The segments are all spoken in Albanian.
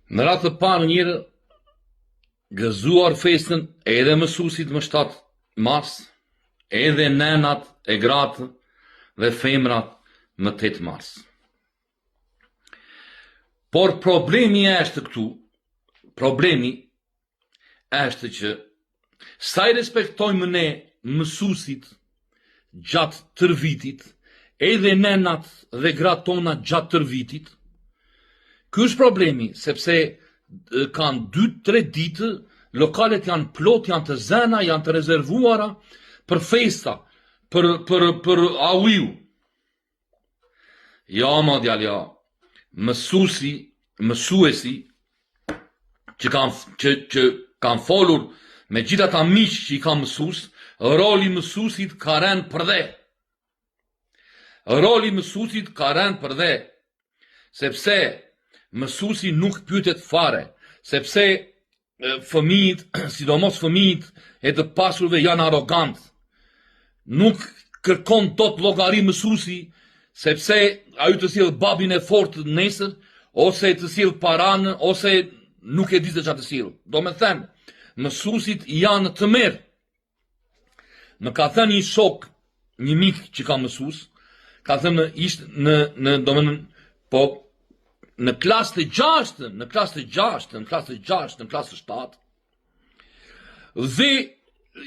Në ratë të parë njërë, gëzuar festën edhe mësusit më 7 mars, edhe nenat e gratë dhe femrat më 8 mars. Por problemi është këtu, problemi është që sa i respektojmë ne mësusit gjatë tër vitit, edhe nenat dhe gratë tona gjatë tër vitit, ky është problemi, sepse kanë 2-3 ditë, lokalet janë plot, janë të zëna, janë të rezervuara për festa, për aulliu. Ja, ma djalë, ja, mësuesi që kanë folur me gjitha ta miqë që i kanë mësus, roli mësusit ka rënë për dhe. Roli mësusit ka rënë për dhe, sepse mësusi nuk pyetet fare, sepse fëmijët, sidomos fëmijët e të pasurve janë arrogant. Nuk kërkon dot llogari mësusi, sepse ai të sjell babin e fortë nesër, ose të sjell paran, ose nuk e di se çfarë të sjell. Do me thënë, mësusit janë të mirë. Më ka thënë një shok, një mik që ka mësus, ka thënë ishte në klasë të 6, në klasë të 6, në klasë të 6, në klasë të 7, dhe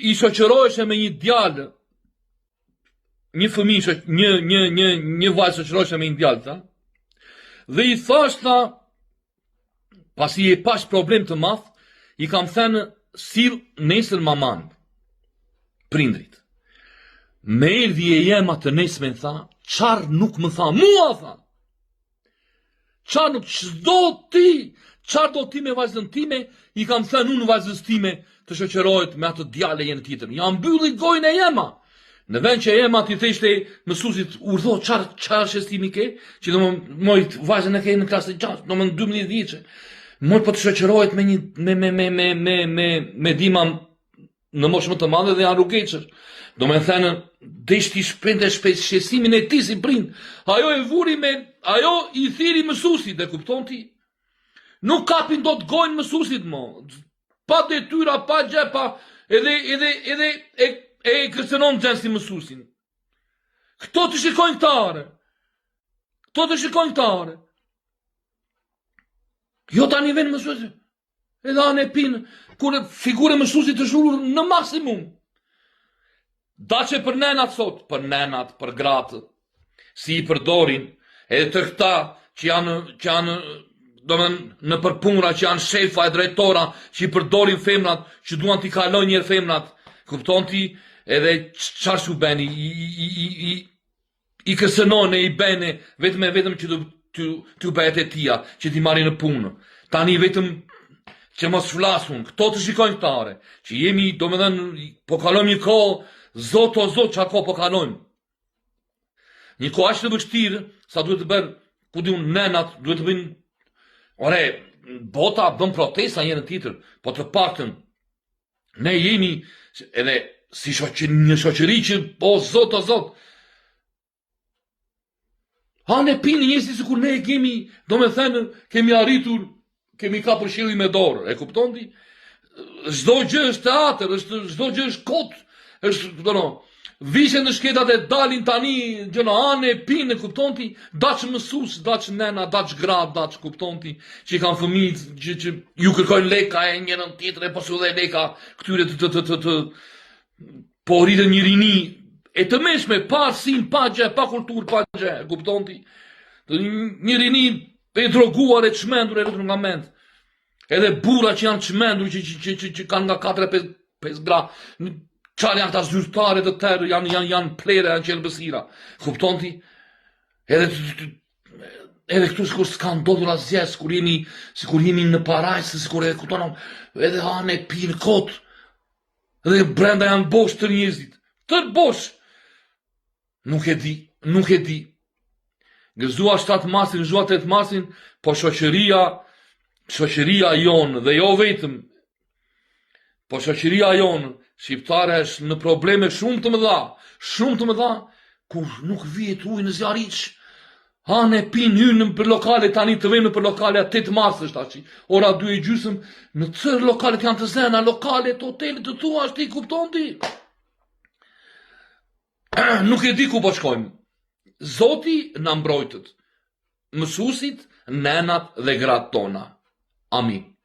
i shoqëroheshe me një djalë, një fëmijë, një vajzë shoqëroheshe me një djalë, dhe i thashta, pasi e pash problem të madh, i kam thënë sill nesër maman, prindrit. Me erdhi e jema të nesme tha, qarë nuk më tha, mua tha. Qarë nuk, qarë do ti me vajzën time, i kam thënë unë vajzës time të shoqërohet me atë djale jenë tjetër. Ja mbylli gojën e jema. Në vend që jema ti theshte mësusit urdhë, qarë shestimi ke, që do mojt vajzën e ke në klasë 6, do më në 12 vjeçe. Mojt po të shoqërohet me dima në moshë më të madhe dhe janë rrugeqër. Do me thënë, deshti shpende shqesimin e ti si prind. Ajo e vuri ajo i thiri mësusit, e kupton ti? Nuk kapin do të gojnë mësusit mo. Pa detyra, pa gjepa, edhe e kërcenon gjenë si mësusin. Këto të shikojnë këtare. Jo tani vjen mësuesi. Edhe anë e pinë, kur figure mësusit të shurur në maksimum. Dace për nenat sot, për nenat, për gratë, si i përdorin, edhe të këta që janë në përpunra, që janë shefa e drejtora, që i përdorin femrat, që duan t'i kalojnë njerë femrat, kupton ti, edhe qarë që beni, i kësënone, i bene, vetëm që t'u bëhet e tia, që t'i marri në punë. Tani vetëm që mos flasun, këto të shikojnë këtare, që jemi, do me dhenë, po kalojmë një kohë, zot o zot që ako po kalojmë. Një kohë ashtë të vështirë, sa duhet të bërë, ku di unë nenat, duhet të bëjnë, ore, bota bën protesta njërën tjetër, po të paktën, ne jemi, edhe si një shoqëri që, o zot, hanë e pinë njësi si kur ne kemi, do me thënë, kemi arritur, kemi ka përshili me dorë, e kupton ti? Çdo gjë është teatër, çdo gjë është kot, vishën në shketat e dalin tani, anë e pinë, kupton ti? Daç mësus, daç nena, daç grad, daç, kupton ti? Që i kanë fëmijët, që ju kërkojnë leka e njërën tjetër, e posu dhe leka, këtyre po rritën një rini, e të meshme, pa sin, pa gjë, pa kultur, pa gjë, kupton ti? Një rini e droguar e çmendur e rritur nga mend. Edhe burra që janë çmendur, që kanë nga 4-5 gra, qarë janë ta zyrtare të tërë, janë plere, janë qelbësira. Kupton ti? Edhe këtu sikur s'ka ndodhur asgjë, sikur jemi në parajsë, sikur e kupton, edhe hanë e pinë kot. Edhe brenda janë bosh të njerëzit. Tër bosh. Nuk e di. Gëzua 7 marsin, gëzua 8 marsin, po shoqëria jonë, dhe jo vetëm, po shoqëria jonë, shqiptare është në probleme shumë të mëdha, kur nuk vihet ujë në zjarriç. Hanë e pinë hynë për lokale, tani të vejmë për lokale 8 mars është tashi. Ora 2:30, në cërë lokalet janë të zena, lokalet, hotelit të tua, është ti kupton ti. Nuk e di ku po shkojmë. Zoti na mbrojtët, mësuesit, nenat dhe gratë tona. Amin.